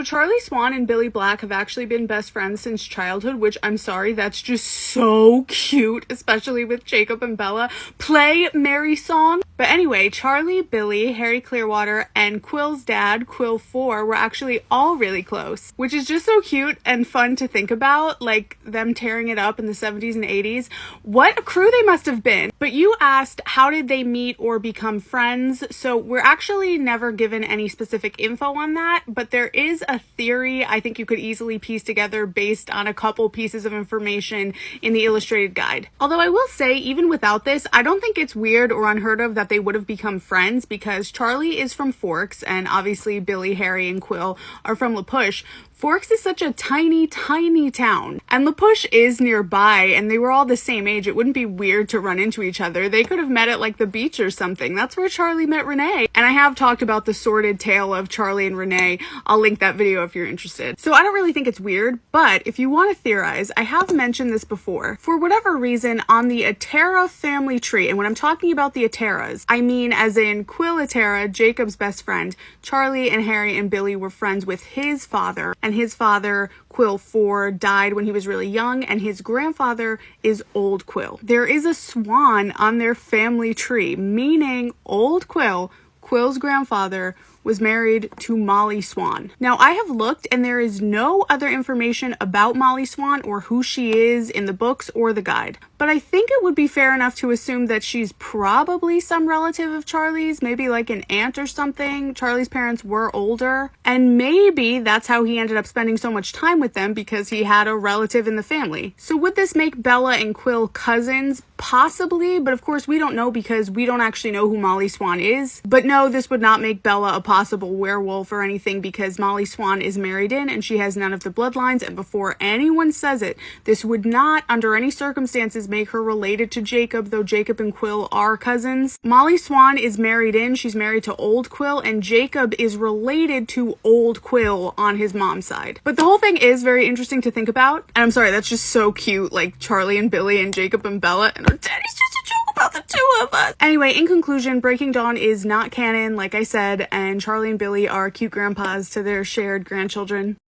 Charlie Swan and Billy Black have actually been best friends since childhood, which I'm sorry, that's just so cute, especially with Jacob and Bella. Play Mary song. But anyway, Charlie, Billy, Harry Clearwater, and Quill's dad, Quill 4, were actually all really close, which is just so cute and fun to think about, like them tearing it up in the 70s and 80s. What a crew they must have been. But you asked, how did they meet or become friends? So we're actually never given any specific info on that, but there is a theory I think you could easily piece together based on a couple pieces of information in the illustrated guide. Although I will say, even without this, I don't think it's weird or unheard of that they would have become friends, because Charlie is from Forks, and obviously Billy, Harry, and Quill are from La Push. Forks is such a tiny, tiny town, and La Push is nearby, and they were all the same age. It wouldn't be weird to run into each other. They could have met at like the beach or something. That's where Charlie met Renee. And I have talked about the sordid tale of Charlie and Renee. I'll link that video if you're interested. So I don't really think it's weird, but if you want to theorize, I have mentioned this before. For whatever reason, on the Atera family tree, and when I'm talking about the Ateras, I mean as in Quill Atera, Jacob's best friend, Charlie and Harry and Billy were friends with his father, and his father, Quill 4, died when he was really young, and his grandfather is Old Quill. There is a swan on their family tree, meaning Old Quill, Quill's grandfather, was married to Molly Swan. Now, I have looked, and there is no other information about Molly Swan or who she is in the books or the guide. But I think it would be fair enough to assume that she's probably some relative of Charlie's, maybe like an aunt or something. Charlie's parents were older, and maybe that's how he ended up spending so much time with them, because he had a relative in the family. So would this make Bella and Quill cousins? Possibly, but of course we don't know because we don't actually know who Molly Swan is. But no, this would not make Bella a possible werewolf or anything, because Molly Swan is married in and she has none of the bloodlines, and before anyone says it, this would not under any circumstances make her related to Jacob, though Jacob and Quill are cousins. Molly Swan is married in, she's married to Old Quill, and Jacob is related to Old Quill on his mom's side. But the whole thing is very interesting to think about, and I'm sorry, that's just so cute, like Charlie and Billy and Jacob and Bella, and our daddy's just a joke about the two of us. Anyway, in conclusion, Breaking Dawn is not canon, like I said, and Charlie and Billy are cute grandpas to their shared grandchildren.